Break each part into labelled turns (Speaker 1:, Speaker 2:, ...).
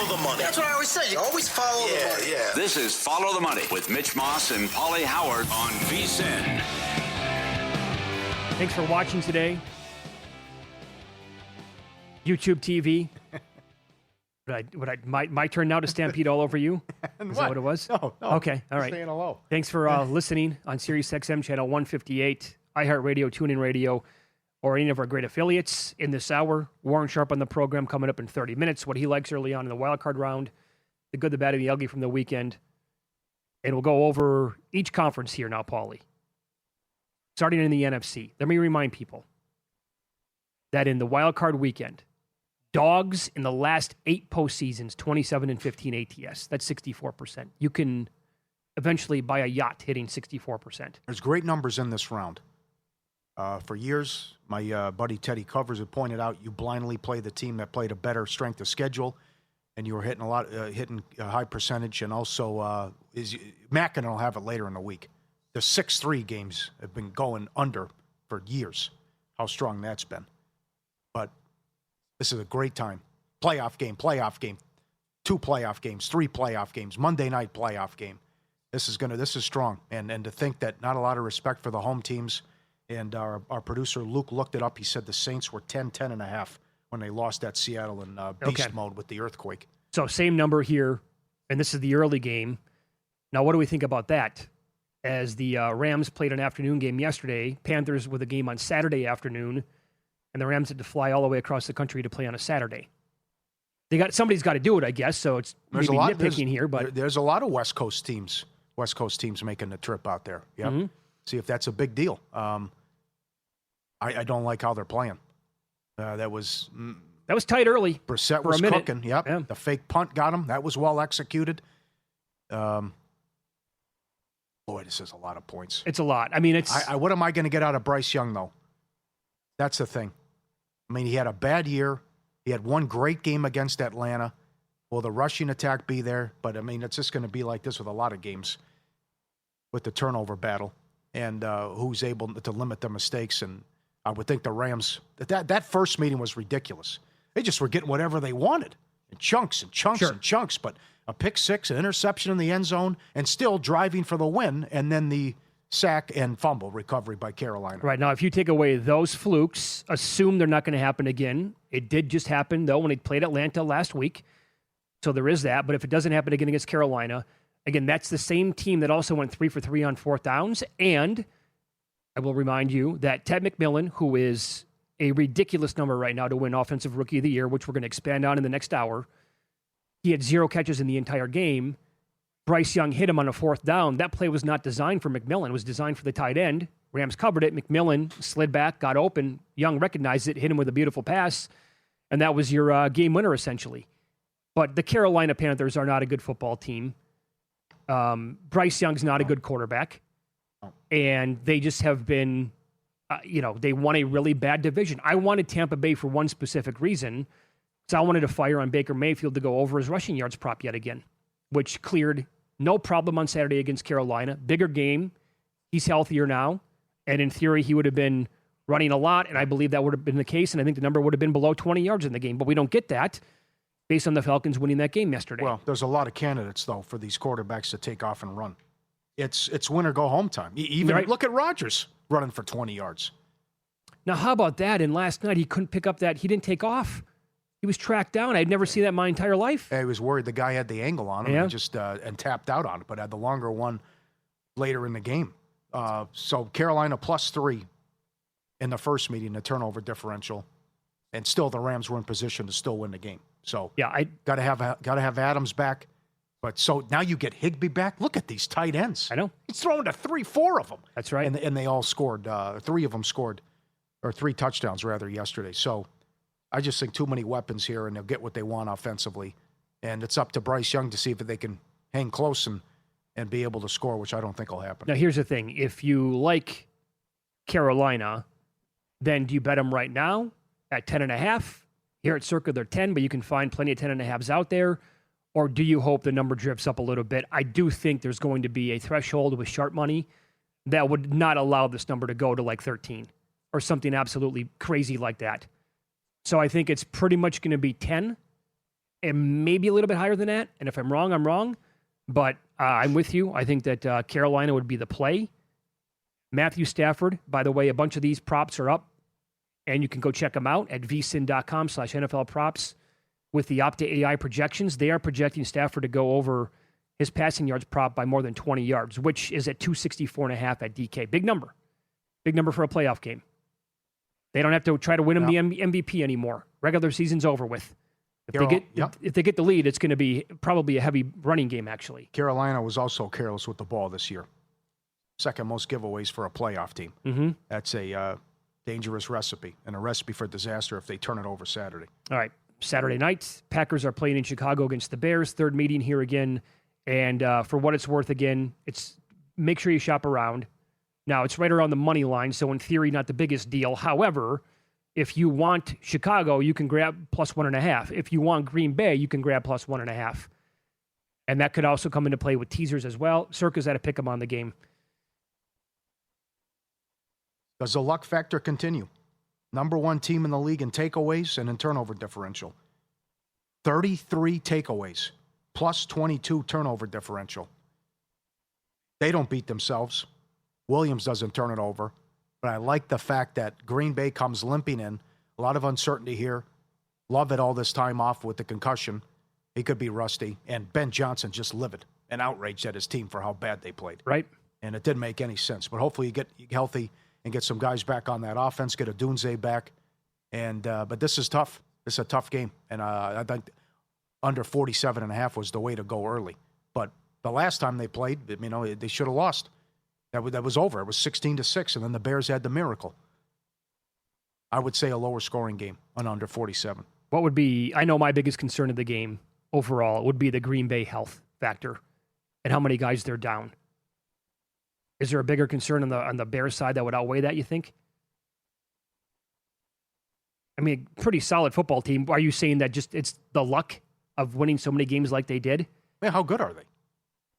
Speaker 1: the money.
Speaker 2: That's what I always say. You always follow the money.
Speaker 1: Yeah.
Speaker 3: This is Follow the Money with Mitch Moss and Pauly Howard on VSiN.
Speaker 4: Thanks for watching today. YouTube TV. My turn now to stampede all over you? Is that what it was?
Speaker 5: No.
Speaker 4: Okay, all right.
Speaker 5: Saying hello.
Speaker 4: Thanks for listening on Sirius XM channel 158, iHeartRadio, TuneIn Radio, or any of our great affiliates. In this hour, Warren Sharp on the program coming up in 30 minutes. What he likes early on in the wild card round, the good, the bad, and the ugly from the weekend. And we'll go over each conference here now, Pauly. Starting in the NFC, let me remind people that in the wild card weekend, dogs in the last 8 postseasons, 27 and 15 ATS. That's 64%. You can eventually buy a yacht hitting 64%.
Speaker 5: There's great numbers in this round. For years, my buddy Teddy Covers had pointed out you blindly play the team that played a better strength of schedule, and you were hitting a high percentage. And also, Mackinnon will have it later in the week. The 6-3 games have been going under for years. How strong that's been. But this is a great time. Playoff game, 2 playoff games, 3 playoff games, Monday night playoff game. This is strong. And to think that not a lot of respect for the home teams. And our producer Luke looked it up. He said the Saints were 10-10.5 when they lost at Seattle in beast mode with the earthquake.
Speaker 4: So same number here, and this is the early game. Now, what do we think about that? As the Rams played an afternoon game yesterday, Panthers with a game on Saturday afternoon, and the Rams had to fly all the way across the country to play on a Saturday. Somebody's got to do it, I guess. So it's maybe nitpicking here, but
Speaker 5: there's a lot of West Coast teams making the trip out there. Yeah, mm-hmm. See if that's a big deal. I don't like how they're playing. That was
Speaker 4: tight early.
Speaker 5: Brissett was cooking. Yep. Yeah. The fake punt got him. That was well executed. Boy, this is a lot of points.
Speaker 4: It's a lot. I mean,
Speaker 5: what am I going to get out of Bryce Young, though? That's the thing. I mean, he had a bad year. He had one great game against Atlanta. Will the rushing attack be there? But, I mean, it's just going to be like this with a lot of games with the turnover battle and who's able to limit the mistakes. And I would think the Rams, that first meeting was ridiculous. They just were getting whatever they wanted in chunks and chunks and chunks. But a pick six, an interception in the end zone, and still driving for the win, and then the sack and fumble recovery by Carolina.
Speaker 4: Right. Now, if you take away those flukes, assume they're not going to happen again. It did just happen, though, when he played Atlanta last week. So there is that. But if it doesn't happen again against Carolina, again, that's the same team that also went 3 for 3 on 4th downs. And I will remind you that Ted McMillan, who is a ridiculous number right now to win Offensive Rookie of the Year, which we're going to expand on in the next hour, he had 0 catches in the entire game. Bryce Young hit him on a 4th down. That play was not designed for McMillan. It was designed for the tight end. Rams covered it. McMillan slid back, got open. Young recognized it, hit him with a beautiful pass, and that was your game winner, essentially. But the Carolina Panthers are not a good football team. Bryce Young's not a good quarterback. And they just have been, they won a really bad division. I wanted Tampa Bay for one specific reason, because I wanted to fire on Baker Mayfield to go over his rushing yards prop yet again, which cleared no problem on Saturday against Carolina. Bigger game. He's healthier now. And in theory, he would have been running a lot, and I believe that would have been the case, and I think the number would have been below 20 yards in the game. But we don't get that based on the Falcons winning that game yesterday.
Speaker 5: Well, there's a lot of candidates, though, for these quarterbacks to take off and run. It's win or go home time. Even look at Rodgers running for 20 yards.
Speaker 4: Now, how about that? And last night, he couldn't pick up that. He didn't take off. He was tracked down. I'd never seen that in my entire life.
Speaker 5: I was worried the guy had the angle on him and just and tapped out on it, but had the longer one later in the game. So Carolina +3 in the first meeting, the turnover differential, and still the Rams were in position to still win the game. So I gotta have Adams back. But so now you get Higbee back. Look at these tight ends.
Speaker 4: I know.
Speaker 5: He's throwing to 4 of them.
Speaker 4: That's right.
Speaker 5: And they all scored. 3 of them scored, or 3 touchdowns rather, yesterday. So I just think too many weapons here, and they'll get what they want offensively. And it's up to Bryce Young to see if they can hang close and be able to score, which I don't think will happen.
Speaker 4: Now, here's the thing. If you like Carolina, then do you bet them right now at 10.5? Here at Circa, they're 10, but you can find plenty of 10.5s out there. Or do you hope the number drifts up a little bit? I do think there's going to be a threshold with sharp money that would not allow this number to go to like 13 or something absolutely crazy like that. So I think it's pretty much going to be 10. and maybe a little bit higher than that. And if I'm wrong, I'm wrong. But I'm with you. I think that Carolina would be the play. Matthew Stafford, by the way, a bunch of these props are up, and you can go check them out at vsin.com/NFL props with the Opta AI projections. They are projecting Stafford to go over his passing yards prop by more than 20 yards, which is at 264.5 at DK. Big number. Big number for a playoff game. They don't have to try to win him the MVP anymore. Regular season's over with. If they get the lead, it's going to be probably a heavy running game, actually.
Speaker 5: Carolina was also careless with the ball this year. Second most giveaways for a playoff team. Mm-hmm. That's a dangerous recipe and a recipe for disaster if they turn it over Saturday.
Speaker 4: All right. Saturday night, Packers are playing in Chicago against the Bears. Third meeting here again. And for what it's worth, again, it's make sure you shop around. Now, it's right around the money line, so in theory, not the biggest deal. However, if you want Chicago, you can grab +1.5. If you want Green Bay, you can grab +1.5. And that could also come into play with teasers as well. Circa's had to pick them on the game.
Speaker 5: Does the luck factor continue? Number one team in the league in takeaways and in turnover differential. 33 takeaways, +22 turnover differential. They don't beat themselves. Williams doesn't turn it over. But I like the fact that Green Bay comes limping in. A lot of uncertainty here. Love it all this time off with the concussion. He could be rusty. And Ben Johnson just livid and outraged at his team for how bad they played.
Speaker 4: Right.
Speaker 5: And it didn't make any sense. But hopefully you get healthy and get some guys back on that offense, get a Dunze back. And but this is tough. This is a tough game. And I think under 47.5 was the way to go early. But the last time they played, they should have lost. That was over. It was 16-6, and then the Bears had the miracle. I would say a lower scoring game on under 47.
Speaker 4: What would be, I know my biggest concern of the game overall would be the Green Bay health factor and how many guys they're down. Is there a bigger concern on the Bears side that would outweigh that, you think? I mean, pretty solid football team. Are you saying that just it's the luck of winning so many games like they did?
Speaker 5: Man, how good are they?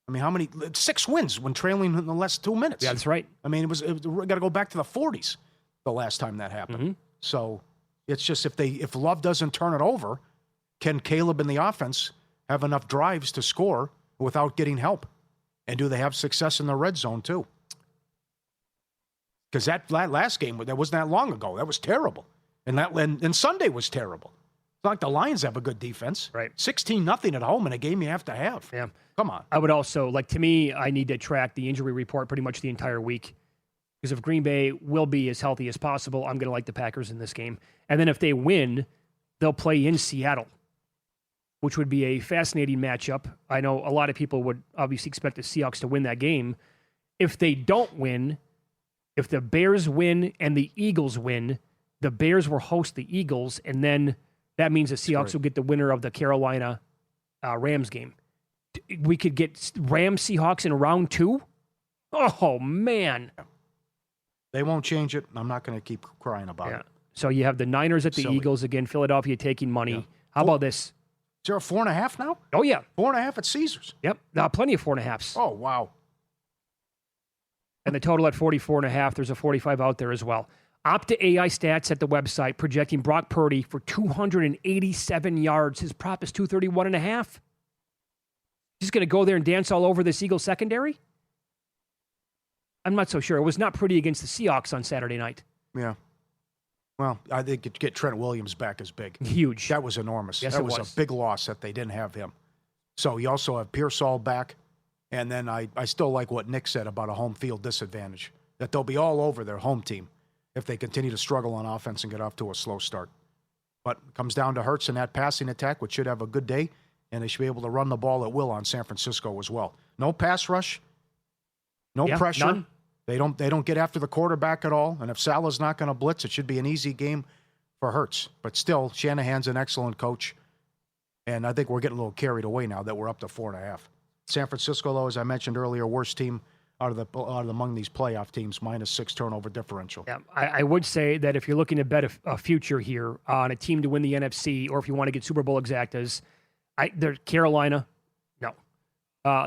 Speaker 5: I mean, how many? 6 wins when trailing in the last 2 minutes.
Speaker 4: Yeah, that's right.
Speaker 5: I mean, we got to go back to the 40s the last time that happened. Mm-hmm. So it's just if Love doesn't turn it over, can Caleb in the offense have enough drives to score without getting help? And do they have success in the red zone too? Because that last game, that wasn't that long ago. That was terrible. And Sunday was terrible. It's not like the Lions have a good defense.
Speaker 4: Right.
Speaker 5: 16-0 at home in a game you have to have.
Speaker 4: Yeah.
Speaker 5: Come on.
Speaker 4: I would also, to me, I need to track the injury report pretty much the entire week. Because if Green Bay will be as healthy as possible, I'm going to like the Packers in this game. And then if they win, they'll play in Seattle, which would be a fascinating matchup. I know a lot of people would obviously expect the Seahawks to win that game. If they don't win, if the Bears win and the Eagles win, the Bears will host the Eagles, and then that means the Seahawks will get the winner of the Carolina Rams game. We could get Rams Seahawks in round 2? Oh, man.
Speaker 5: They won't change it. I'm not going to keep crying about it.
Speaker 4: So you have the Niners at the Eagles again, Philadelphia taking money. Yeah. How about this?
Speaker 5: Is there a 4.5 now?
Speaker 4: Oh, yeah.
Speaker 5: 4.5 at Caesars.
Speaker 4: Yep. Plenty of 4.5s.
Speaker 5: Oh, wow.
Speaker 4: And the total at 44.5. There's a 45 out there as well. Opta AI stats at the website projecting Brock Purdy for 287 yards. His prop is 231.5. He's going to go there and dance all over this Eagles secondary? I'm not so sure. It was not pretty against the Seahawks on Saturday night.
Speaker 5: Yeah. Well, I think to get Trent Williams back is big.
Speaker 4: Huge.
Speaker 5: That was enormous.
Speaker 4: Yes,
Speaker 5: that was a big loss that they didn't have him. So you also have Pearsall back. And then I still like what Nick said about a home field disadvantage, that they'll be all over their home team if they continue to struggle on offense and get off to a slow start. But it comes down to Hurts and that passing attack, which should have a good day, and they should be able to run the ball at will on San Francisco as well. No pass rush, no pressure.
Speaker 4: None.
Speaker 5: They don't get after the quarterback at all. And if Salah's not going to blitz, it should be an easy game for Hurts. But still, Shanahan's an excellent coach, and I think we're getting a little carried away now that we're up to 4.5. San Francisco, though, as I mentioned earlier, worst team out of among these playoff teams, -6 turnover differential.
Speaker 4: Yeah, I would say that if you're looking to bet a future here on a team to win the NFC, or if you want to get Super Bowl exactas, they're Carolina. No,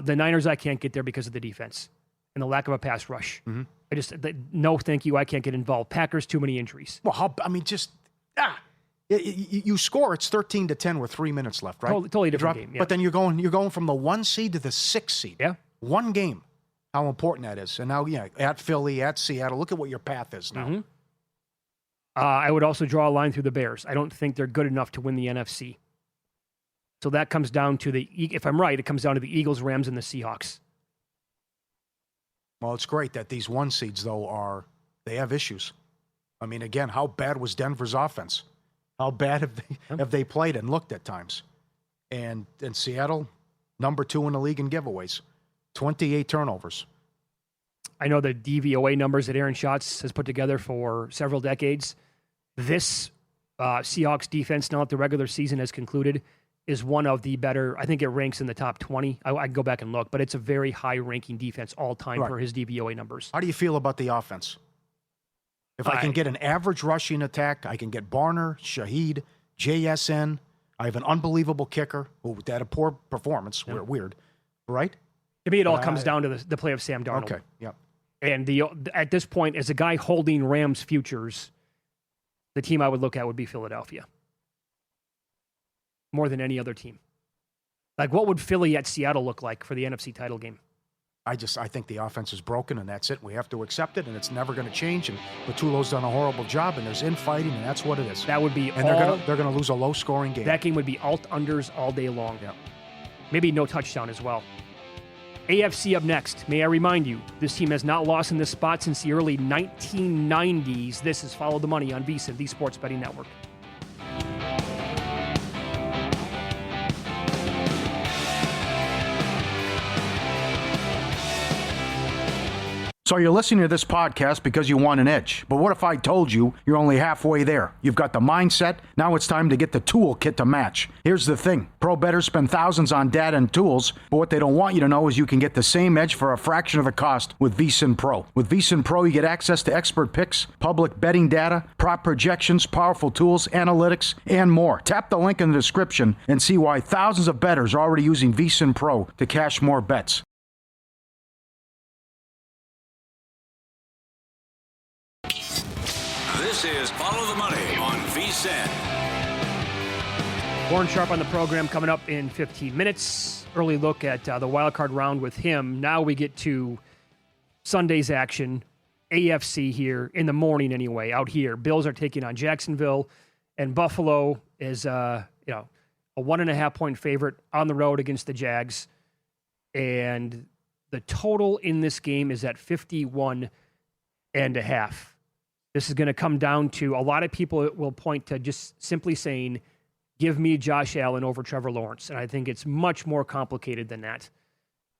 Speaker 4: the Niners I can't get there because of the defense and the lack of a pass rush. Mm-hmm. No, thank you. I can't get involved. Packers, too many injuries.
Speaker 5: Well, You score, it's 13-10 with 3 minutes left, right?
Speaker 4: Totally different game. Yeah.
Speaker 5: But then you're going from the 1 seed to the 6 seed.
Speaker 4: Yeah.
Speaker 5: One game. How important that is. And now, at Philly, at Seattle, look at what your path is now.
Speaker 4: Mm-hmm. I would also draw a line through the Bears. I don't think they're good enough to win the NFC. So that comes down to if I'm right, it comes down to the Eagles, Rams, and the Seahawks.
Speaker 5: Well, it's great that these 1 seeds, though, they have issues. I mean, again, how bad was Denver's offense? How bad have they played and looked at times? And Seattle, number 2 in the league in giveaways, 28 turnovers.
Speaker 4: I know the DVOA numbers that Aaron Schatz has put together for several decades. This Seahawks defense, now that the regular season has concluded, is one of the better. I think it ranks in the top 20. I can go back and look, but it's a very high-ranking defense all time for his DVOA numbers.
Speaker 5: How do you feel about the offense? If I can get an average rushing attack, I can get Barner, Shaheed, JSN. I have an unbelievable kicker who had a poor performance. Yeah. Weird, right?
Speaker 4: To me, it all comes down to the play of Sam Darnold.
Speaker 5: Okay, yeah.
Speaker 4: And at this point, as a guy holding Rams futures, the team I would look at would be Philadelphia. More than any other team. Like, what would Philly at Seattle look like for the NFC title game?
Speaker 5: I think the offense is broken, and that's it. We have to accept it, and it's never going to change. And Patullo's done a horrible job, and there's infighting, and that's what it is.
Speaker 4: That would be
Speaker 5: and they're going to lose a low-scoring game.
Speaker 4: That game would be alt-unders all day long.
Speaker 5: Yeah.
Speaker 4: Maybe no touchdown as well. AFC up next. May I remind you, this team has not lost in this spot since the early 1990s. This is Follow the Money on VSiN, the Sports Betting Network.
Speaker 5: So you're listening to this podcast because you want an edge. But what if I told you you're only halfway there? You've got the mindset. Now it's time to get the toolkit to match. Here's the thing. Pro bettors spend thousands on data and tools, but what they don't want you to know is you can get the same edge for a fraction of the cost with VSiN Pro. With VSiN Pro, you get access to expert picks, public betting data, prop projections, powerful tools, analytics, and more. Tap the link in the description and see why thousands of bettors are already using VSiN Pro to cash more bets.
Speaker 3: This is Follow the Money on VSiN.
Speaker 4: Warren Sharp on the program coming up in 15 minutes. Early look at the wild card round with him. Now we get to Sunday's action. AFC here in the morning anyway, out here. Bills are taking on Jacksonville, and Buffalo is a 1.5-point favorite on the road against the Jags. And the total in this game is at 51.5. This is going to come down to a lot of people will point to just simply saying, give me Josh Allen over Trevor Lawrence. And I think it's much more complicated than that.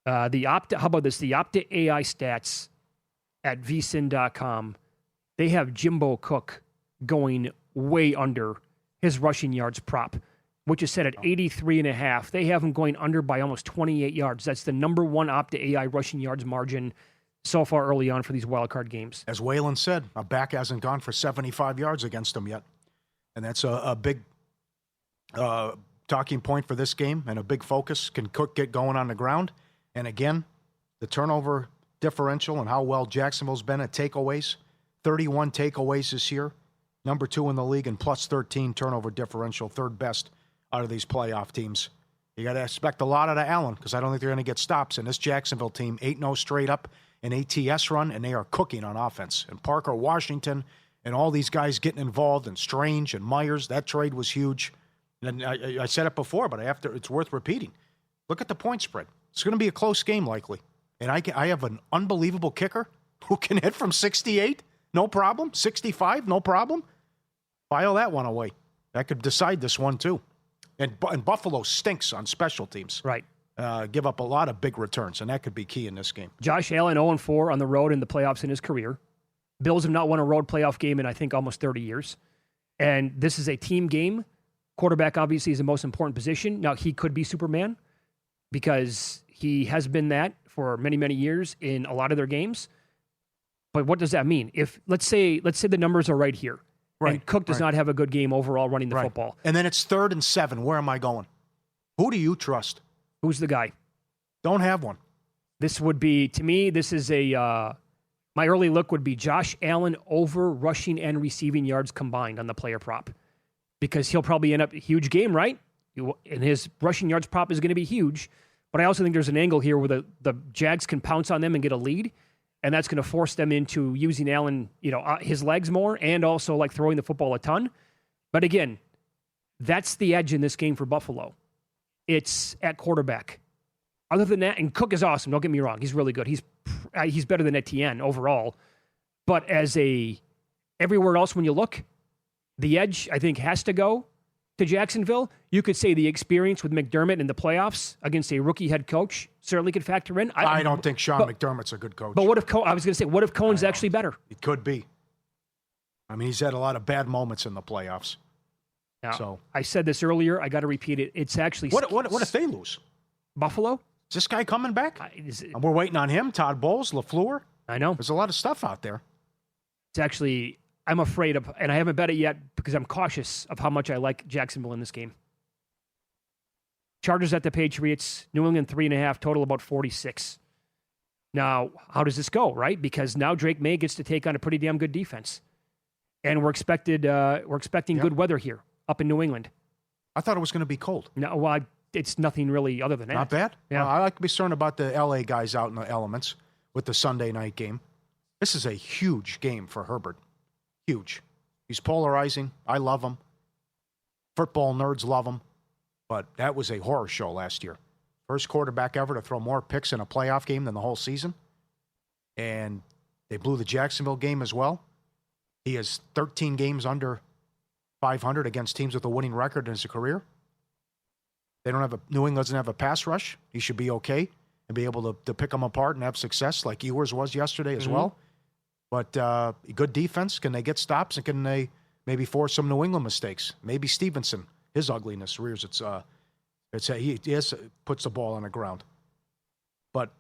Speaker 4: How about this? The Opta AI stats at vsin.com, they have Jimbo Cook going way under his rushing yards prop, which is set at 83.5. They have him going under by almost 28 yards. That's the number one Opta AI rushing yards margin so far early on for these wildcard games.
Speaker 5: As Waylon said, a back hasn't gone for 75 yards against him yet. And that's a big talking point for this game and a big focus. Can Cook get going on the ground? And again, the turnover differential and how well Jacksonville's been at takeaways. 31 takeaways this year. Number 2 in the league and plus 13 turnover differential. Third best out of these playoff teams. You got to expect a lot out of Allen because I don't think they're going to get stops. And this Jacksonville team, 8-0 straight up, an ATS run, and they are cooking on offense. And Parker Washington and all these guys getting involved, and Strange and Myers, that trade was huge. And I said it before, but it's worth repeating. Look at the point spread. It's going to be a close game likely. And I have an unbelievable kicker who can hit from 68, no problem. 65, no problem. File that one away. That could decide this one too. And Buffalo stinks on special teams.
Speaker 4: Right.
Speaker 5: Give up a lot of big returns, and that could be key in this game.
Speaker 4: Josh Allen 0-4 on the road in the playoffs in his career. Bills have not won a road playoff game in, I think, almost 30 years. And this is a team game. Quarterback obviously is the most important position. Now, he could be Superman because he has been that for many, many years in a lot of their games. But what does that mean? If let's say the numbers are right here, right, and Cook does not have a good game overall running the football.
Speaker 5: And then it's 3rd and 7. Where am I going? Who do you trust?
Speaker 4: Who's the guy?
Speaker 5: Don't have one.
Speaker 4: This would be, to me, this is my early look would be Josh Allen over rushing and receiving yards combined on the player prop. because he'll probably end up a huge game, right? And his rushing yards prop is going to be huge. But I also think there's an angle here where the Jags can pounce on them and get a lead, and that's going to force them into using Allen, his legs more, and also like throwing the football a ton. But again, that's the edge in this game for Buffalo. It's at quarterback. Other than that, and Cook is awesome. Don't get me wrong; he's really good. He's better than Etienne overall. But everywhere else, when you look, the edge I think has to go to Jacksonville. You could say the experience with McDermott in the playoffs against a rookie head coach certainly could factor in.
Speaker 5: I don't think Sean McDermott's a good coach.
Speaker 4: But what if I was going to say, what if Cohen's actually better?
Speaker 5: It could be. I mean, he's had a lot of bad moments in the playoffs.
Speaker 4: Now,
Speaker 5: so
Speaker 4: I said this earlier. I got to repeat it. It's actually
Speaker 5: what if they lose?
Speaker 4: Buffalo?
Speaker 5: Is this guy coming back? And we're waiting on him. Todd Bowles, LaFleur.
Speaker 4: I know.
Speaker 5: There's a lot of stuff out there.
Speaker 4: It's actually, I'm afraid of, and I haven't bet it yet because I'm cautious of how much I like Jacksonville in this game. Chargers at the Patriots, New England 3.5, total about 46. Now, how does this go, right? Because now Drake May gets to take on a pretty damn good defense. And we're expecting good weather here up in New England.
Speaker 5: I thought it was going to be cold.
Speaker 4: No, well, it's nothing really other than that.
Speaker 5: Not bad?
Speaker 4: Yeah.
Speaker 5: Well, I like to be concerned about the LA guys out in the elements with the Sunday night game. This is a huge game for Herbert. Huge. He's polarizing. I love him. Football nerds love him. But that was a horror show last year. First quarterback ever to throw more picks in a playoff game than the whole season. And they blew the Jacksonville game as well. He has 13 games under 500 against teams with a winning record in his career. New England doesn't have a pass rush. He should be okay and be able to pick them apart and have success like Ewers was yesterday as well. But good defense. Can they get stops and can they maybe force some New England mistakes? Maybe Stevenson, his ugliness rears he puts the ball on the ground. But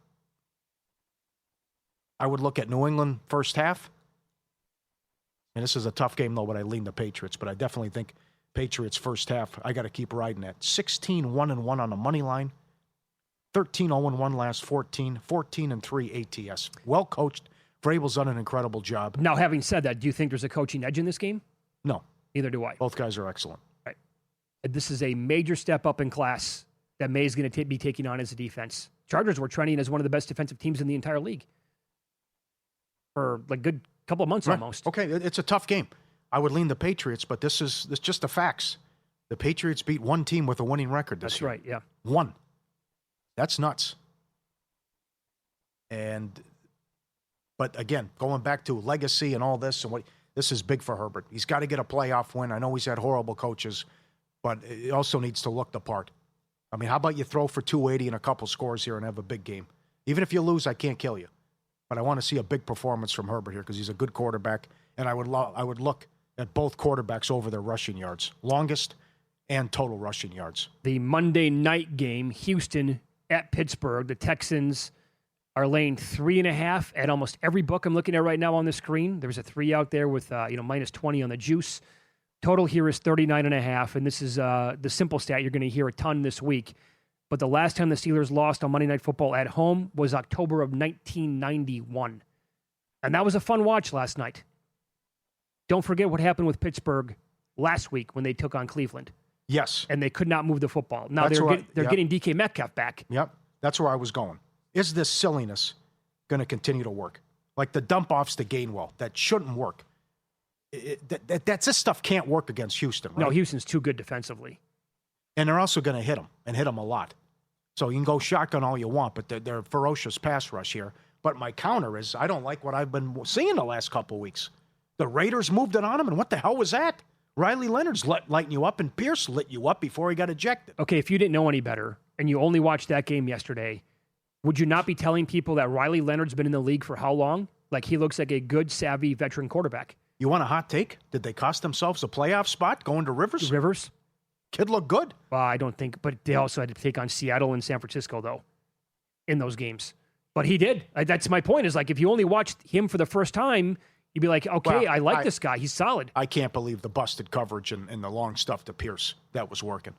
Speaker 5: I would look at New England first half. And this is a tough game, though, but I lean the Patriots. But I definitely think Patriots first half, I got to keep riding that. 16-1-1 on the money line. 13-0-1 last 14. 14-3 ATS. Well coached. Vrabel's done an incredible job.
Speaker 4: Now, having said that, do you think there's a coaching edge in this game?
Speaker 5: No.
Speaker 4: Neither do I.
Speaker 5: Both guys are excellent.
Speaker 4: Right. This is a major step up in class that May is going to be taking on as a defense. Chargers were trending as one of the best defensive teams in the entire league for like good couple of months almost.
Speaker 5: Okay, it's a tough game. I would lean the Patriots, but this is just the facts. The Patriots beat one team with a winning record this year.
Speaker 4: That's right, yeah.
Speaker 5: One. That's nuts. But again, going back to legacy and all this, this is big for Herbert. He's got to get a playoff win. I know he's had horrible coaches, but it also needs to look the part. I mean, how about you throw for 280 and a couple scores here and have a big game? Even if you lose, I can't kill you. But I want to see a big performance from Herbert here because he's a good quarterback, and I would look at both quarterbacks over their rushing yards, longest and total rushing yards.
Speaker 4: The Monday night game, Houston at Pittsburgh. The Texans are laying 3.5 at almost every book I'm looking at right now on the screen. There's a 3 out there with minus 20 on the juice. Total here is 39.5, and this is the simple stat you're going to hear a ton this week. But the last time the Steelers lost on Monday Night Football at home was October of 1991. And that was a fun watch last night. Don't forget what happened with Pittsburgh last week when they took on Cleveland.
Speaker 5: Yes.
Speaker 4: And they could not move the football. Now they're getting DK Metcalf back.
Speaker 5: Yep. That's where I was going. Is this silliness going to continue to work? Like the dump-offs to Gainwell. That shouldn't work. This stuff can't work against Houston, right?
Speaker 4: No, Houston's too good defensively.
Speaker 5: And they're also going to hit him, and hit him a lot. So you can go shotgun all you want, but they're a ferocious pass rush here. But my counter is I don't like what I've been seeing the last couple of weeks. The Raiders moved it on him, and what the hell was that? Riley Leonard's lighting you up, and Pierce lit you up before he got ejected.
Speaker 4: Okay, if you didn't know any better, and you only watched that game yesterday, would you not be telling people that Riley Leonard's been in the league for how long? Like he looks like a good, savvy veteran quarterback.
Speaker 5: You want a hot take? Did they cost themselves a playoff spot going to Rivers?
Speaker 4: Rivers?
Speaker 5: Kid looked good.
Speaker 4: Well, I don't think, but they also had to take on Seattle and San Francisco, though, in those games. But he did. That's my point, is like if you only watched him for the first time, you'd be like, okay, well, I like this guy. He's solid.
Speaker 5: I can't believe the busted coverage and the long stuff to Pierce that was working.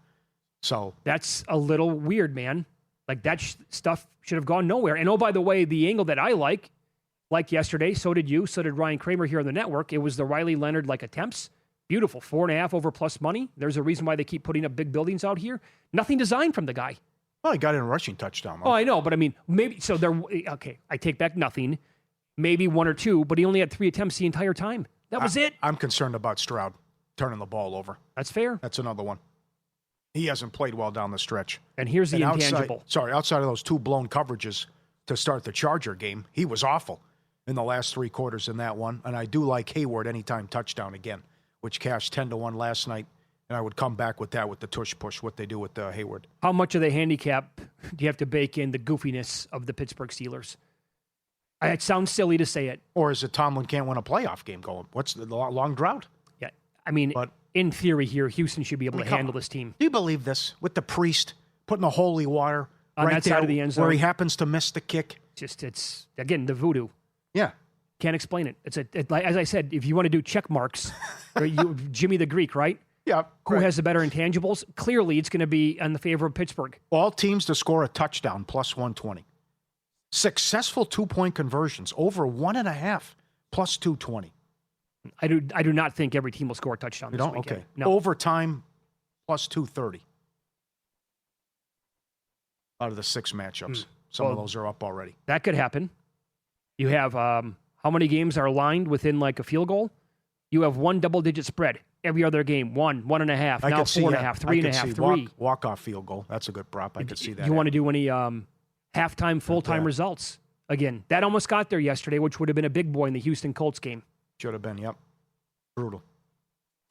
Speaker 5: So
Speaker 4: that's a little weird, man. Like that stuff should have gone nowhere. And oh, by the way, the angle that I like yesterday, so did you, so did Ryan Kramer here on the network. It was the Riley Leonard attempts Beautiful. 4.5 over plus money. There's a reason why they keep putting up big buildings out here. Nothing designed from the guy.
Speaker 5: Well, he got in a rushing touchdown, though.
Speaker 4: Oh, I know, but I mean, maybe, so they're, okay, I take back nothing. Maybe 1 or 2, but he only had 3 attempts the entire time. That was it.
Speaker 5: I'm concerned about Stroud turning the ball over.
Speaker 4: That's fair.
Speaker 5: That's another one. He hasn't played well down the stretch.
Speaker 4: And here's the intangible.
Speaker 5: Outside of those 2 blown coverages to start the Charger game, he was awful in the last 3 quarters in that one. And I do like Hayward anytime touchdown again, which cashed 10-1 last night. And I would come back with that with the tush push, what they do with Hayward.
Speaker 4: How much of the handicap do you have to bake in the goofiness of the Pittsburgh Steelers? It sounds silly to say it.
Speaker 5: Or is it Tomlin can't win a playoff game going? What's the long drought?
Speaker 4: Yeah, I mean,
Speaker 5: but,
Speaker 4: in theory here, Houston should be able to handle this team.
Speaker 5: Do you believe this? With the priest putting the holy water
Speaker 4: on
Speaker 5: right
Speaker 4: that
Speaker 5: there
Speaker 4: side of the end zone,
Speaker 5: where he happens to miss the kick.
Speaker 4: It's again, the voodoo.
Speaker 5: Yeah.
Speaker 4: Can't explain it. As I said, if you want to do check marks, Jimmy the Greek, right?
Speaker 5: Yeah.
Speaker 4: Who has the better intangibles? Clearly, it's going to be in the favor of Pittsburgh.
Speaker 5: All teams to score a touchdown, plus 120. Successful 2-point conversions, over 1.5, plus 220.
Speaker 4: I do not think every team will score a touchdown this weekend.
Speaker 5: Okay.
Speaker 4: No.
Speaker 5: Overtime, plus 230. Out of the 6 matchups. Some of those are up already.
Speaker 4: That could happen. You have, how many games are aligned within like a field goal? You have 1 double-digit spread. Every other game, 1, 1.5, now 4.5, 3.5, 3.
Speaker 5: Walk-off field goal. That's a good prop. I could see that.
Speaker 4: You want to do any halftime, full-time results? Again, that almost got there yesterday, which would have been a big boy in the Houston Colts game.
Speaker 5: Should have been, yep. Brutal.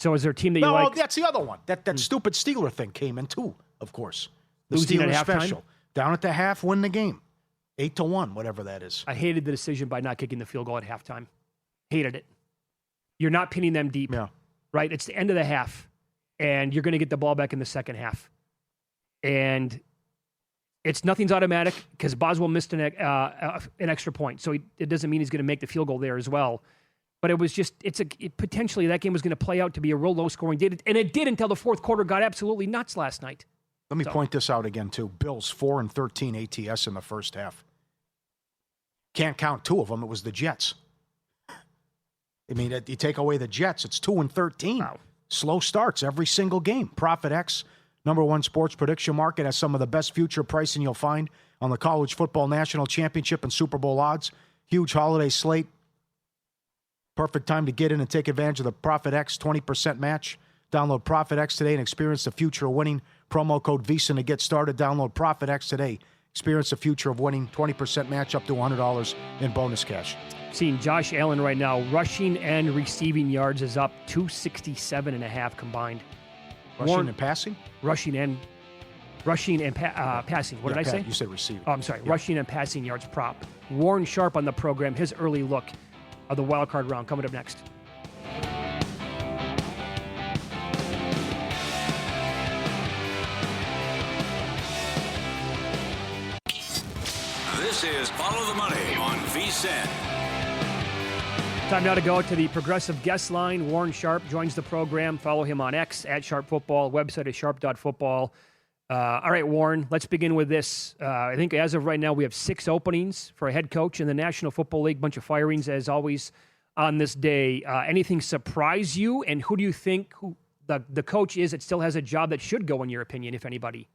Speaker 4: So is there a team that you like?
Speaker 5: No, that's the other one. That stupid Steeler thing came in too, of course. The
Speaker 4: Losing
Speaker 5: Steelers
Speaker 4: at halftime?
Speaker 5: special. Down at the half, win the game. 8-1, whatever that is.
Speaker 4: I hated the decision by not kicking the field goal at halftime. Hated it. You're not pinning them deep.
Speaker 5: Yeah.
Speaker 4: Right? It's the end of the half, and you're going to get the ball back in the second half. And nothing's automatic because Boswell missed an extra point, so it doesn't mean he's going to make the field goal there as well. But it was just, potentially that game was going to play out to be a real low-scoring game, and it did until the fourth quarter got absolutely nuts last night.
Speaker 5: Let me point this out again, too. Bills 4-13 ATS in the first half. Can't count 2 of them. It was the Jets. I mean, you take away the Jets, it's 2-13.
Speaker 4: Wow.
Speaker 5: Slow starts every single game. Profit X, #1 sports prediction market, has some of the best future pricing you'll find on the college football national championship and Super Bowl odds. Huge holiday slate. Perfect time to get in and take advantage of the Profit X 20% match. Download Profit X today and experience the future of winning. Promo code VSiN to get started. Download Profit X today. Experience the future of winning. 20% match up to $100 in bonus cash.
Speaker 4: Seeing Josh Allen right now, rushing and receiving yards is up 267.5 combined.
Speaker 5: Rushing and passing?
Speaker 4: Rushing and passing. What did I say?
Speaker 5: You said receiving.
Speaker 4: Oh, I'm sorry. Yeah. Rushing and passing yards prop. Warren Sharp on the program. His early look of the wild card round coming up next.
Speaker 3: This is Follow the Money on VSiN.
Speaker 4: Time now to go to the progressive guest line. Warren Sharp joins the program. Follow him on X at @SharpFootball. Website is sharp.football. All right, Warren, let's begin with this. I think as of right now, we have 6 openings for a head coach in the National Football League. Bunch of firings, as always, on this day. Anything surprise you? And who do you think the coach is that still has a job that should go, in your opinion, if anybody?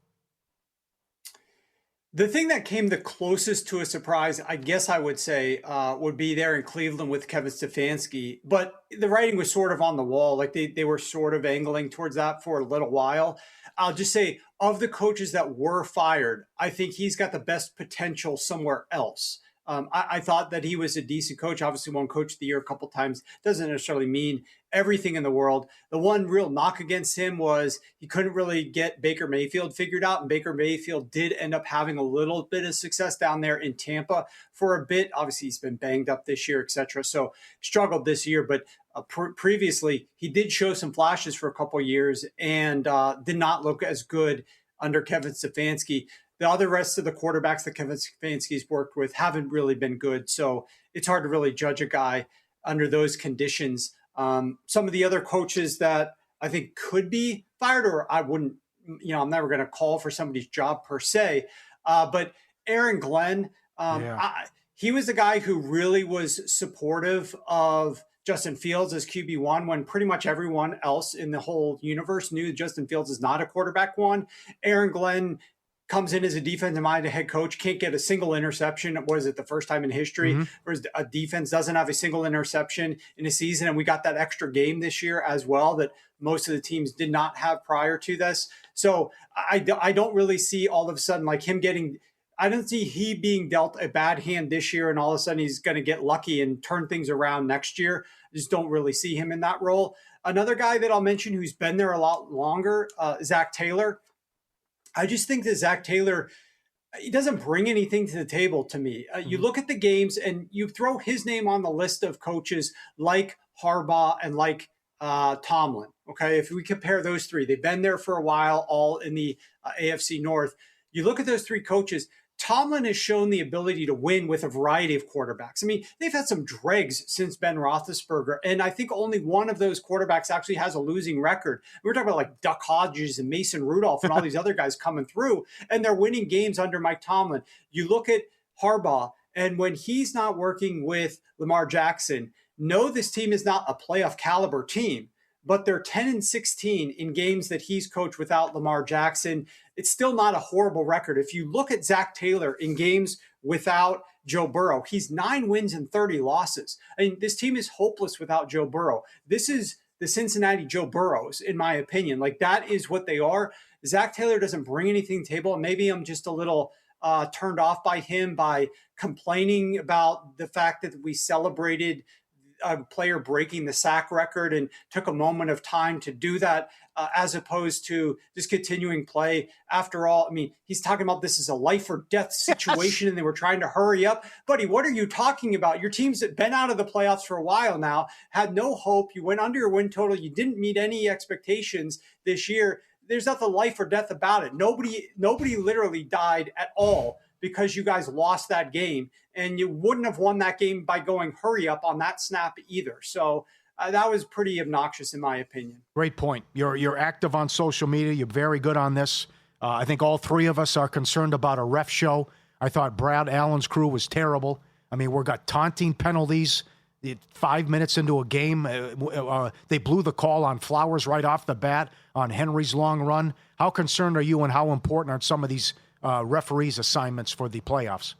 Speaker 1: The thing that came the closest to a surprise, I guess I would say, would be there in Cleveland with Kevin Stefanski. But the writing was sort of on the wall. Like they were sort of angling towards that for a little while. I'll just say, of the coaches that were fired, I think he's got the best potential somewhere else. I thought that he was a decent coach. Obviously, won Coach of the Year a couple times. Doesn't necessarily mean everything in the world. The one real knock against him was he couldn't really get Baker Mayfield figured out. And Baker Mayfield did end up having a little bit of success down there in Tampa for a bit. Obviously, he's been banged up this year, et cetera. So struggled this year. But previously, he did show some flashes for a couple of years and did not look as good under Kevin Stefanski. The other rest of the quarterbacks that Kevin Stefanski's worked with haven't really been good. So it's hard to really judge a guy under those conditions. Some of the other coaches that I think could be fired, or I wouldn't, I'm never going to call for somebody's job per se. But Aaron Glenn, he was the guy who really was supportive of Justin Fields as QB1 when pretty much everyone else in the whole universe knew Justin Fields is not a quarterback one. Aaron Glenn comes in as a defensive-minded head coach, can't get a single interception. Was it the first time in history where a defense doesn't have a single interception in a season? And we got that extra game this year as well that most of the teams did not have prior to this. So I don't really see all of a sudden like him getting – I don't see he being dealt a bad hand this year and all of a sudden he's going to get lucky and turn things around next year. I just don't really see him in that role. Another guy that I'll mention who's been there a lot longer, Zach Taylor. I just think that Zach Taylor, he doesn't bring anything to the table to me. You look at the games and you throw his name on the list of coaches like Harbaugh and like Tomlin. Okay, if we compare those three, they've been there for a while, all in the AFC North. You look at those three coaches, Tomlin has shown the ability to win with a variety of quarterbacks. I mean, they've had some dregs since Ben Roethlisberger, and I think only one of those quarterbacks actually has a losing record. We're talking about like Duck Hodges and Mason Rudolph and all these other guys coming through, and they're winning games under Mike Tomlin. You look at Harbaugh, and when he's not working with Lamar Jackson, no, this team is not a playoff caliber team, but they're 10-16 in games that he's coached without Lamar Jackson. It's still not a horrible record. If you look at Zach Taylor in games without Joe Burrow, he's 9 wins and 30 losses. I mean, this team is hopeless without Joe Burrow. This is the Cincinnati Joe Burrows, in my opinion. Like, that is what they are. Zach Taylor doesn't bring anything to the table. And maybe I'm just a little turned off by him by complaining about the fact that we celebrated a player breaking the sack record and took a moment of time to do that as opposed to just continuing play. After all, I mean, he's talking about this is a life or death situation and they were trying to hurry up. Buddy, what are you talking about? Your team's been out of the playoffs for a while now, had no hope. You went under your win total. You didn't meet any expectations this year. There's nothing life or death about it. Nobody literally died at all because you guys lost that game, and you wouldn't have won that game by going hurry up on that snap either. So that was pretty obnoxious in my opinion.
Speaker 5: Great point. You're active on social media. You're very good on this. I think all three of us are concerned about a ref show. I thought Brad Allen's crew was terrible. I mean, we got taunting penalties 5 minutes into a game. They blew the call on Flowers right off the bat on Henry's long run. How concerned are you, and how important are some of these referees' assignments for the playoffs?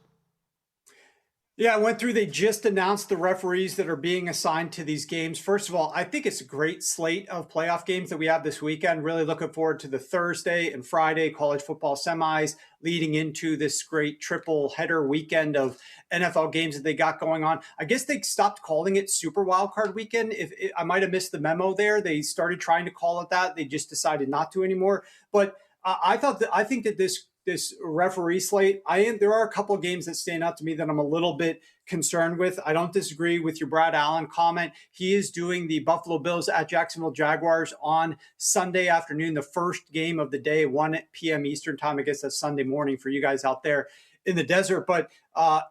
Speaker 1: Yeah, I went through. They just announced the referees that are being assigned to these games. First of all, I think it's a great slate of playoff games that we have this weekend. Really looking forward to the Thursday and Friday college football semis leading into this great triple header weekend of NFL games that they got going on. I guess they stopped calling it Super Wildcard Weekend. I might have missed the memo there. They started trying to call it that. They just decided not to anymore. But I think that this referee slate, there are a couple of games that stand out to me that I'm a little bit concerned with. I don't disagree with your Brad Allen comment. He is doing the Buffalo Bills at Jacksonville Jaguars on Sunday afternoon, the first game of the day, 1 p.m. Eastern time. I guess that's Sunday morning for you guys out there in the desert. But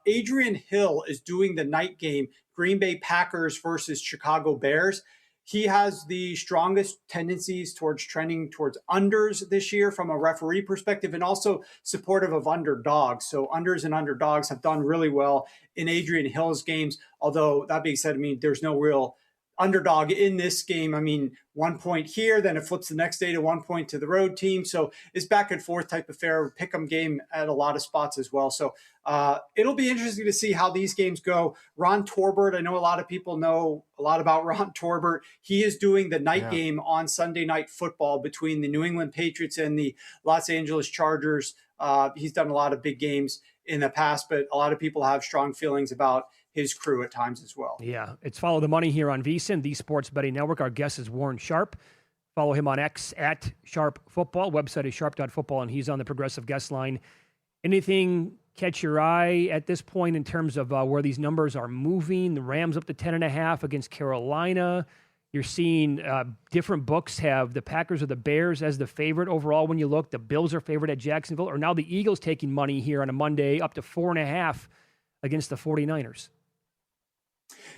Speaker 1: Adrian Hill is doing the night game, Green Bay Packers versus Chicago Bears. He has the strongest tendencies towards trending towards unders this year from a referee perspective, and also supportive of underdogs. So unders and underdogs have done really well in Adrian Hill's games. Although that being said, I mean, there's no real underdog in this game. I mean, 1 point here, then it flips the next day to 1 point to the road team. So it's back and forth type of fair pick 'em game at a lot of spots as well. So it'll be interesting to see how these games go. Ron Torbert, I know a lot of people know a lot about Ron Torbert. He is doing the night game on Sunday Night Football between the New England Patriots and the Los Angeles Chargers. He's done a lot of big games in the past, but a lot of people have strong feelings about his crew at times as well.
Speaker 4: Yeah, it's Follow the Money here on VSiN, the Sports Betting Network. Our guest is Warren Sharp. Follow him on X at Sharp Football. Website is sharp.football, and he's on the Progressive Guest line. Anything catch your eye at this point in terms of where these numbers are moving? The Rams up to 10.5 against Carolina. You're seeing different books have the Packers or the Bears as the favorite overall when you look. The Bills are favored at Jacksonville, or now the Eagles taking money here on a Monday up to 4.5 against the 49ers.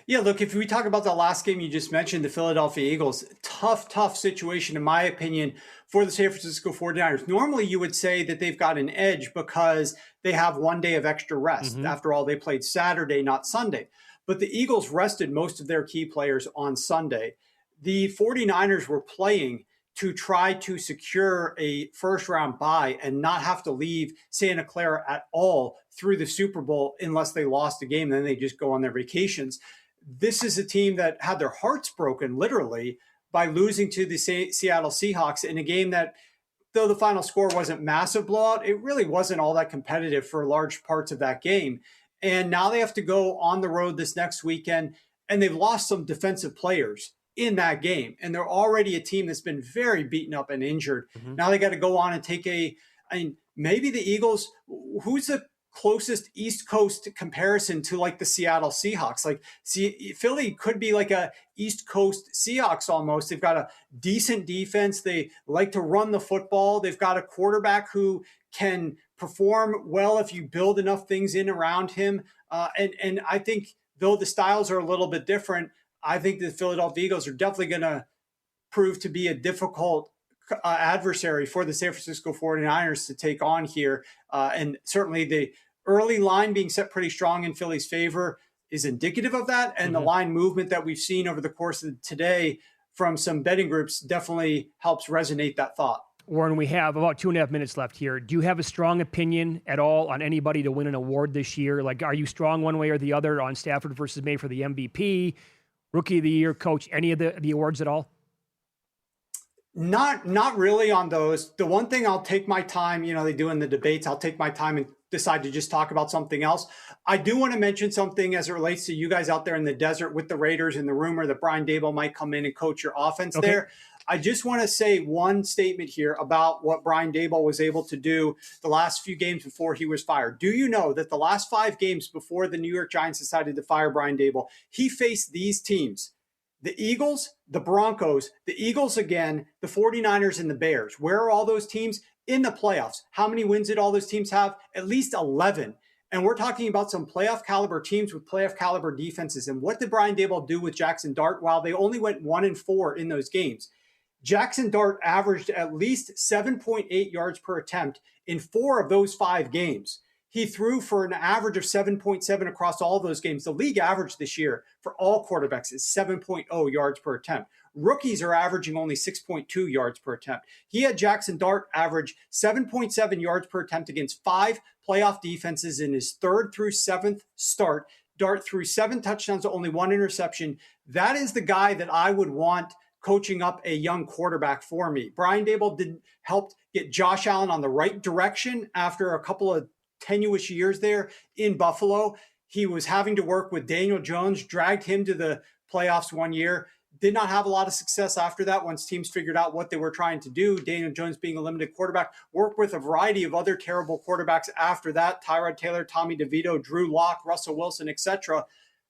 Speaker 1: Yeah, look, if we talk about the last game you just mentioned, the Philadelphia Eagles, tough situation, in my opinion, for the San Francisco 49ers. Normally, you would say that they've got an edge because they have 1 day of extra rest. After all, they played Saturday, not Sunday. but the Eagles rested most of their key players on Sunday. The 49ers were playing to try to secure a first-round bye and not have to leave Santa Clara at all through the Super Bowl unless they lost a game. Then they just go on their vacations. This is a team that had their hearts broken, literally, by losing to the Seattle Seahawks in a game that, though the final score wasn't massive blowout, it really wasn't all that competitive for large parts of that game. And now they have to go on the road this next weekend, and they've lost some defensive players in that game. And they're already a team that's been very beaten up and injured. Now they got to go on and take maybe the Eagles, who's the closest East Coast comparison to like the Seattle Seahawks? Like, Philly could be like a East Coast Seahawks almost. They've got a decent defense. They like to run the football. They've got a quarterback who can perform well if you build enough things in around him. And I think though the styles are a little bit different, I think the Philadelphia Eagles are definitely going to prove to be a difficult adversary for the San Francisco 49ers to take on here. And certainly the early line being set pretty strong in Philly's favor is indicative of that. And the line movement that we've seen over the course of today from some betting groups definitely helps resonate that thought.
Speaker 4: Warren, we have about 2.5 minutes left here. Do you have a strong opinion at all on anybody to win an award this year? Like, are you strong one way or the other on Stafford versus May for the MVP, Rookie of the Year, Coach, any of the awards at all?
Speaker 1: Not really on those. The one thing I'll take my time, they do in the debates, I'll take my time and decide to just talk about something else. I do want to mention something as it relates to you guys out there in the desert with the Raiders and the rumor that Brian Daboll might come in and coach your offense there. I just want to say one statement here about what Brian Daboll was able to do the last few games before he was fired. Do you know that the last 5 games before the New York Giants decided to fire Brian Daboll, he faced these teams: the Eagles, the Broncos, the Eagles again, the 49ers, and the Bears. Where are all those teams? In the playoffs. How many wins did all those teams have? At least 11. And we're talking about some playoff caliber teams with playoff caliber defenses. And what did Brian Daboll do with Jackson Dart? While they only went 1-4 in those games, Jackson Dart averaged at least 7.8 yards per attempt in 4 of those 5 games. He threw for an average of 7.7 across all those games. The league average this year for all quarterbacks is 7.0 yards per attempt. Rookies are averaging only 6.2 yards per attempt. He had Jackson Dart average 7.7 yards per attempt against 5 playoff defenses in his 3rd through 7th start. Dart threw 7 touchdowns, only 1 interception. That is the guy that I would want coaching up a young quarterback for me. Brian Daboll helped get Josh Allen on the right direction after a couple of tenuous years there in Buffalo. He was having to work with Daniel Jones, dragged him to the playoffs one year. Did not have a lot of success after that once teams figured out what they were trying to do. Daniel Jones being a limited quarterback, worked with a variety of other terrible quarterbacks after that: Tyrod Taylor, Tommy DeVito, Drew Lock, Russell Wilson, etc.,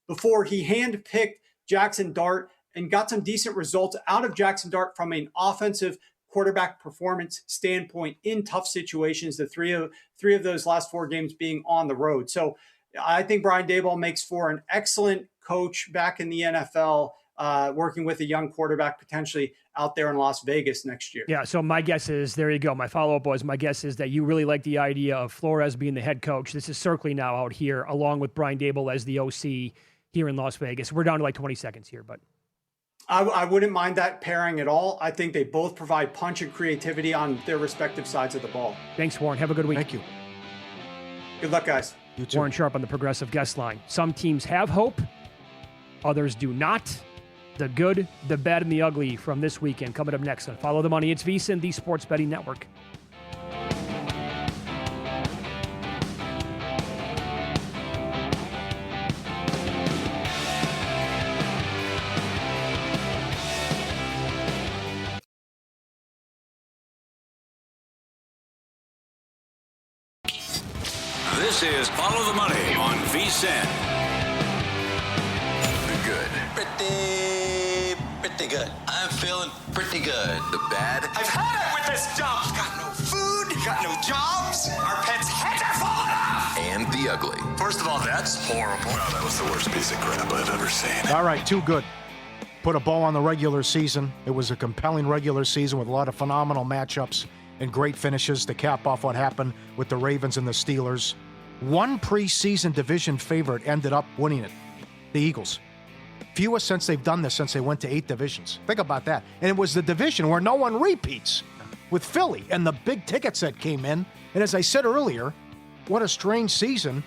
Speaker 1: before he handpicked Jackson Dart and got some decent results out of Jackson Dart from an offensive quarterback performance standpoint in tough situations, the three of those last 4 games being on the road. So I think Brian Daboll makes for an excellent coach back in the NFL, working with a young quarterback potentially out there in Las Vegas next year.
Speaker 4: Yeah, so my guess is, there you go. My follow-up was, my guess is that you really like the idea of Flores being the head coach. This is circling now out here, along with Brian Daboll as the OC here in Las Vegas. We're down to like 20 seconds here, but
Speaker 1: I wouldn't mind that pairing at all. I think they both provide punch and creativity on their respective sides of the ball.
Speaker 4: Thanks, Warren. Have a good week.
Speaker 5: Thank you.
Speaker 1: Good luck, guys.
Speaker 5: You too.
Speaker 4: Warren Sharp on the Progressive Guest Line. Some teams have hope, others do not. The good, the bad, and the ugly from this weekend coming up next on Follow the Money. It's VSiN, the Sports Betting Network.
Speaker 3: This is Follow the Money on VSiN.
Speaker 2: Good. Pretty good. I'm feeling pretty good.
Speaker 3: The bad,
Speaker 6: I've had it with this job. Got no food, got no jobs. Our pets' heads are falling off.
Speaker 3: and the ugly.
Speaker 6: First of all, that's horrible. Wow, that was the worst piece of crap I've ever seen.
Speaker 5: All right, too good. Put a bow on the regular season. It was a compelling regular season with a lot of phenomenal matchups and great finishes to cap off what happened with the Ravens and the Steelers. One preseason division favorite ended up winning it. The Eagles. Fewest since they've done this, since they went to 8 divisions. Think about that. And it was the division where no one repeats with Philly and the big tickets that came in. And as I said earlier, what a strange season.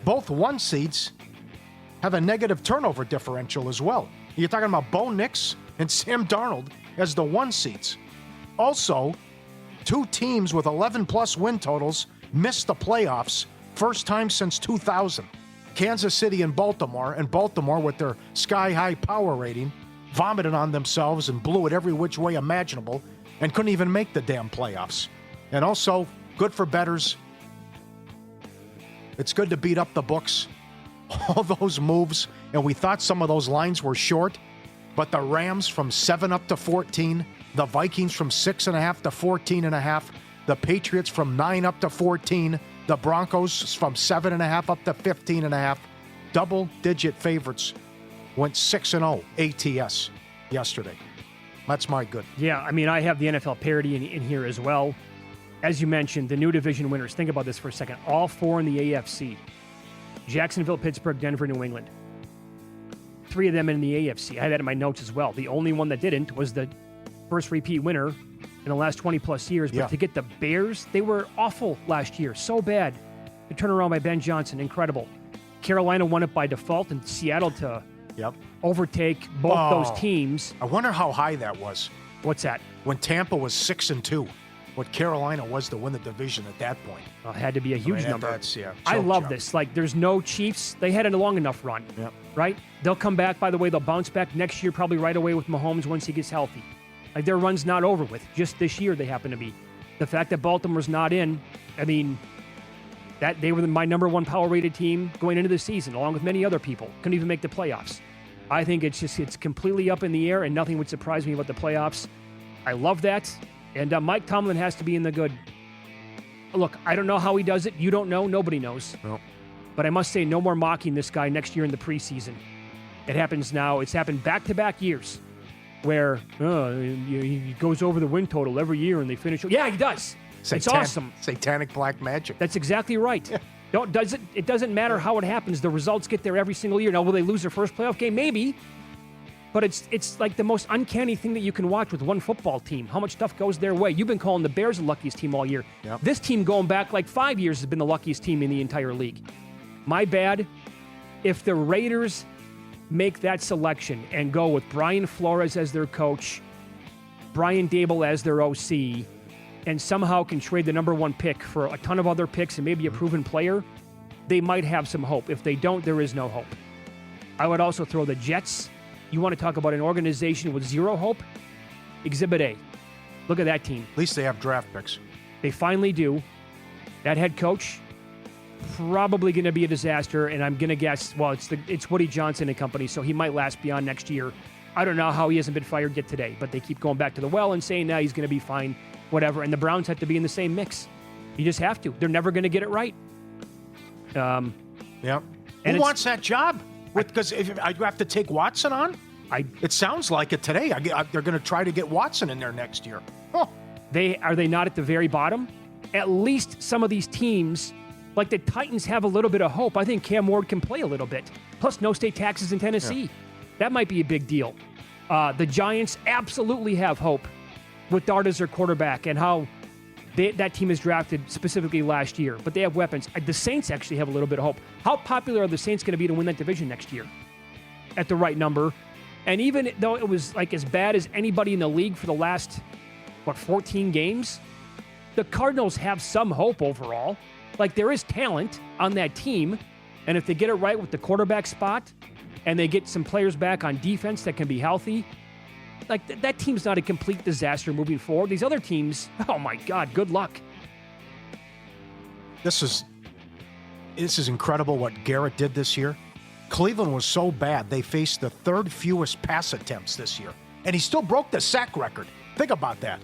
Speaker 5: Both 1 seeds have a negative turnover differential as well. You're talking about Bo Nix and Sam Darnold as the 1 seeds. Also, 2 teams with 11-plus win totals missed the playoffs, first time since 2000. Kansas City and Baltimore with their sky-high power rating, vomited on themselves and blew it every which way imaginable and couldn't even make the damn playoffs. And also, good for bettors. It's good to beat up the books. All those moves, and we thought some of those lines were short, but the Rams from 7 up to 14, the Vikings from 6.5 to 14.5, the Patriots from 9 up to 14, the Broncos from 7.5 up to 15.5. Double-digit favorites went 6-0 ATS yesterday. That's my good.
Speaker 4: Yeah, I mean, I have the NFL parity in here as well. As you mentioned, the new division winners, think about this for a second. All 4 in the AFC. Jacksonville, Pittsburgh, Denver, New England. 3 of them in the AFC. I had that in my notes as well. The only one that didn't was the first repeat winner in the last 20-plus years. But to get the Bears, they were awful last year. So bad. The turnaround by Ben Johnson, incredible. Carolina won it by default, and Seattle to overtake both those teams.
Speaker 5: I wonder how high that was.
Speaker 4: What's that?
Speaker 5: When Tampa was 6-2. What Carolina was to win the division at that point.
Speaker 4: Well, it had to be a huge number. I
Speaker 5: choke
Speaker 4: love
Speaker 5: job.
Speaker 4: this. Like, there's no Chiefs. They had a long enough run, right? They'll come back. By the way, they'll bounce back next year probably right away with Mahomes once he gets healthy. Like, their run's not over with. Just this year they happen to be. The fact that Baltimore's not in, I mean, that they were my number 1 power-rated team going into the season, along with many other people. Couldn't even make the playoffs. I think it's completely up in the air, and nothing would surprise me about the playoffs. I love that. And Mike Tomlin has to be in the good. Look, I don't know how he does it. You don't know. Nobody knows.
Speaker 5: No.
Speaker 4: But I must say, no more mocking this guy next year in the preseason. It happens now. It's happened back-to-back years where he goes over the win total every year and they finish. Yeah, he does. It's awesome.
Speaker 5: Satanic black magic.
Speaker 4: That's exactly right. It doesn't matter how it happens. The results get there every single year. Now, will they lose their first playoff game? Maybe. But it's like the most uncanny thing that you can watch with one football team. How much stuff goes their way. You've been calling the Bears the luckiest team all year.
Speaker 5: Yep.
Speaker 4: This team going back like 5 years has been the luckiest team in the entire league. My bad. If the Raiders make that selection and go with Brian Flores as their coach, Brian Dable as their OC, and somehow can trade the number 1 pick for a ton of other picks and maybe a proven player, they might have some hope. If they don't, there is no hope. I would also throw the Jets. You want to talk about an organization with zero hope? Exhibit A. Look at that team.
Speaker 5: At least they have draft picks.
Speaker 4: They finally do. That head coach, probably going to be a disaster, and I'm going to guess, well, it's Woody Johnson and company, so he might last beyond next year. I don't know how he hasn't been fired yet today, but they keep going back to the well and saying, he's going to be fine, whatever, and the Browns have to be in the same mix. You just have to. They're never going to get it right.
Speaker 5: Who wants that job? Because if I have to take Watson on? It sounds like it today. They're going to try to get Watson in there next year. Huh.
Speaker 4: Are they not at the very bottom? At least some of these teams, like the Titans, have a little bit of hope. I think Cam Ward can play a little bit. Plus, no state taxes in Tennessee. Yeah. That might be a big deal. The Giants absolutely have hope with Dart as their quarterback and how that team is drafted specifically last year. But they have weapons. The Saints actually have a little bit of hope. How popular are the Saints going to be to win that division next year? At the right number. And even though it was like as bad as anybody in the league for the last, 14 games? The Cardinals have some hope overall. Like, there is talent on that team. And if they get it right with the quarterback spot and they get some players back on defense that can be healthy, like, that team's not a complete disaster moving forward. These other teams, oh my God, good luck.
Speaker 5: This is incredible what Garrett did this year. Cleveland was so bad, they faced the 3rd fewest pass attempts this year. And he still broke the sack record. Think about that.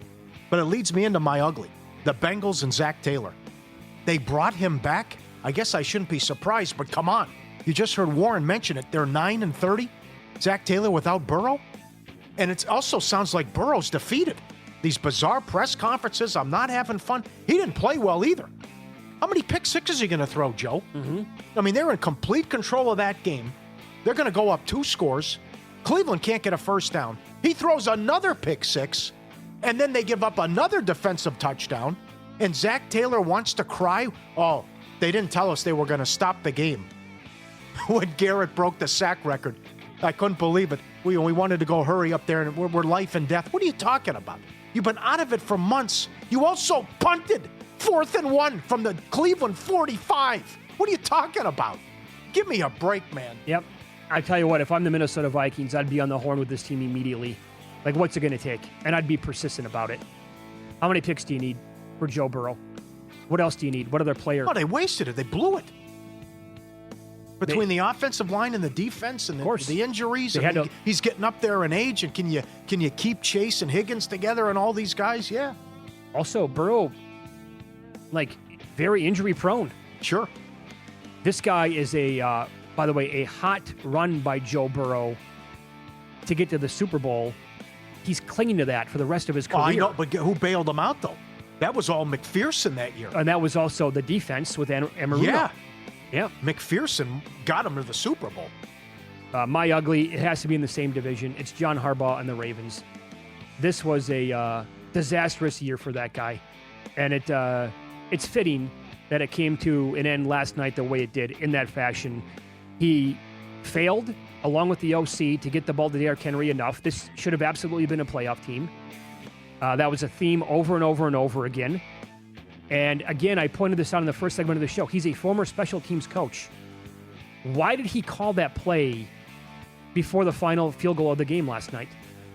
Speaker 5: But it leads me into my ugly. The Bengals and Zach Taylor. They brought him back. I guess I shouldn't be surprised, but come on. You just heard Warren mention it. They're 9-30. Zach Taylor without Burrow. And it also sounds like Burrow's defeated. These bizarre press conferences, I'm not having fun. He didn't play well either. How many pick sixes are you going to throw, Joe? Mm-hmm. I mean, they're in complete control of that game. They're going to go up 2 scores. Cleveland can't get a first down. He throws another pick six, and then they give up another defensive touchdown. And Zach Taylor wants to cry. Oh, they didn't tell us they were going to stop the game when Garrett broke the sack record. I couldn't believe it. We wanted to go hurry up there, and we're life and death. What are you talking about? You've been out of it for months. You also punted 4th and 1 from the Cleveland 45. What are you talking about? Give me a break, man.
Speaker 4: Yep. I tell you what, if I'm the Minnesota Vikings, I'd be on the horn with this team immediately. Like, what's it going to take? And I'd be persistent about it. How many picks do you need for Joe Burrow? What else do you need? What other player?
Speaker 5: Oh, they wasted it. They blew it. Between the offensive line and the defense and the injuries, he's getting up there in age. And can you keep Chase and Higgins together and all these guys? Yeah.
Speaker 4: Also, Burrow, like, very injury prone.
Speaker 5: Sure.
Speaker 4: This guy is by the way, a hot run by Joe Burrow to get to the Super Bowl. He's clinging to that for the rest of his career.
Speaker 5: I know, but who bailed him out, though? That was all McPherson that year.
Speaker 4: And that was also the defense with Amaruno. Yeah.
Speaker 5: McPherson got him to the Super Bowl.
Speaker 4: My ugly, it has to be in the same division. It's John Harbaugh and the Ravens. This was a disastrous year for that guy. And it's fitting that it came to an end last night the way it did in that fashion. He failed, along with the OC, to get the ball to Derrick Henry enough. This should have absolutely been a playoff team. That was a theme over and over and over again. And again, I pointed this out in the first segment of the show. He's a former special teams coach. Why did he call that play before the final field goal of the game last night?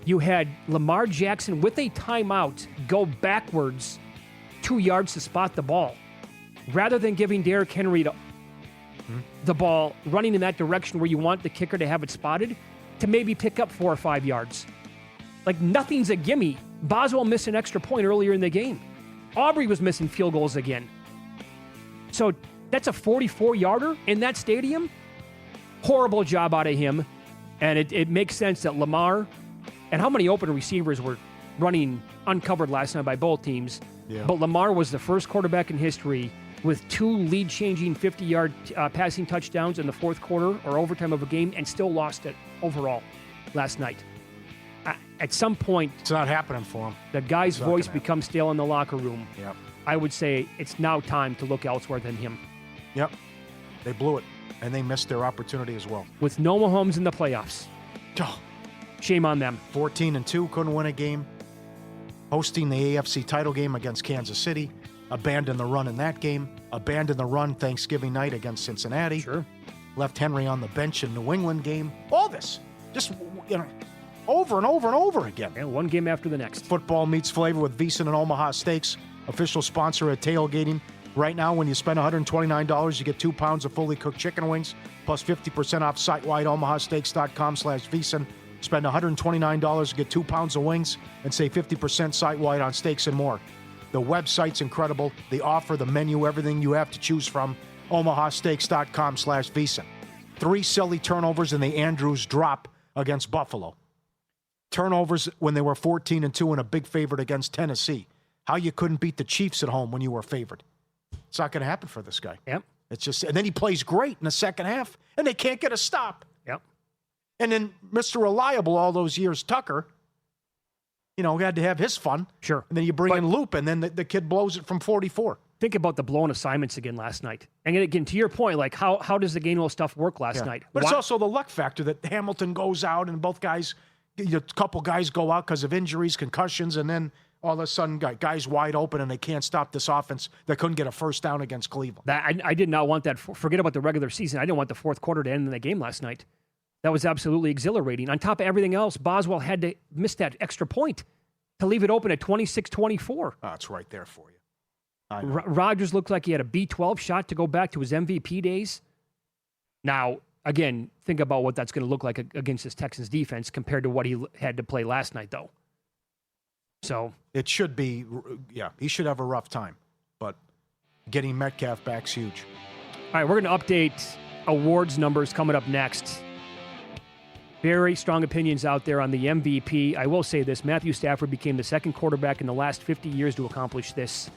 Speaker 4: You had Lamar Jackson with a timeout go backwards 2 yards to spot the ball, rather than giving Derrick Henry the ball running in that direction where you want the kicker to have it spotted to maybe pick up 4 or 5 yards. Like, nothing's a gimme. Boswell missed an extra point earlier in the game. Aubrey was missing field goals again. So that's a 44-yarder in that stadium. Horrible job out of him. And it makes sense that Lamar, and how many open receivers were running uncovered last night by both teams. Yeah. But Lamar was the first quarterback in history with 2 lead-changing 50-yard passing touchdowns in the fourth quarter or overtime of a game and still lost it overall last night. At some point,
Speaker 5: it's not happening for him.
Speaker 4: The guy's voice becomes stale in the locker room.
Speaker 5: Yep.
Speaker 4: I would say it's now time to look elsewhere than him.
Speaker 5: Yep. They blew it, and they missed their opportunity as well.
Speaker 4: With no Mahomes in the playoffs.
Speaker 5: Oh.
Speaker 4: Shame on them.
Speaker 5: 14-2, couldn't win a game. Hosting the AFC title game against Kansas City. Abandoned the run in that game. Abandoned the run Thanksgiving night against Cincinnati.
Speaker 4: Sure.
Speaker 5: Left Henry on the bench in New England game. All this. Just, over and over and over again.
Speaker 4: And one game after the next.
Speaker 5: Football meets flavor with VSiN and Omaha Steaks, official sponsor of tailgating. Right now, when you spend $129, you get 2 pounds of fully cooked chicken wings, plus 50% off site-wide omahasteaks.com/VSiN. Spend $129 to get 2 pounds of wings and save 50% site-wide on steaks and more. The website's incredible. The offer, the menu, everything you have to choose from. omahasteaks.com/VSiN. 3 silly turnovers in the Andrews drop against Buffalo. Turnovers when they were 14-2 and a big favorite against Tennessee. How you couldn't beat the Chiefs at home when you were favored. It's not going to happen for this guy.
Speaker 4: Yep.
Speaker 5: It's just, and then he plays great in the second half, and they can't get a stop.
Speaker 4: Yep.
Speaker 5: And then Mr. Reliable all those years, Tucker, had to have his fun.
Speaker 4: Sure.
Speaker 5: And then you bring in Loop, and then the kid blows it from 44.
Speaker 4: Think about the blown assignments again last night. And again, to your point, like how does the Gainwell stuff work last night?
Speaker 5: But it's also the luck factor that Hamilton goes out and both guys, a couple guys go out because of injuries, concussions, and then all of a sudden guys wide open and they can't stop this offense that couldn't get a first down against Cleveland.
Speaker 4: I did not want that. Forget about the regular season. I didn't want the fourth quarter to end in the game last night. That was absolutely exhilarating. On top of everything else, Boswell had to miss that extra point to leave it open at 26-24.
Speaker 5: Oh, it's right there for you.
Speaker 4: Rodgers looked like he had a B12 shot to go back to his MVP days. Now, again, think about what that's going to look like against this Texans defense compared to what he had to play last night, though. So
Speaker 5: it should be, he should have a rough time. But getting Metcalf back's huge.
Speaker 4: All right, we're going to update awards numbers coming up next. Very strong opinions out there on the MVP. I will say this, Matthew Stafford became the second quarterback in the last 50 years to accomplish this.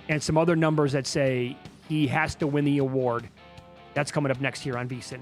Speaker 4: And some other numbers that say he has to win the award. That's coming up next here on VSiN.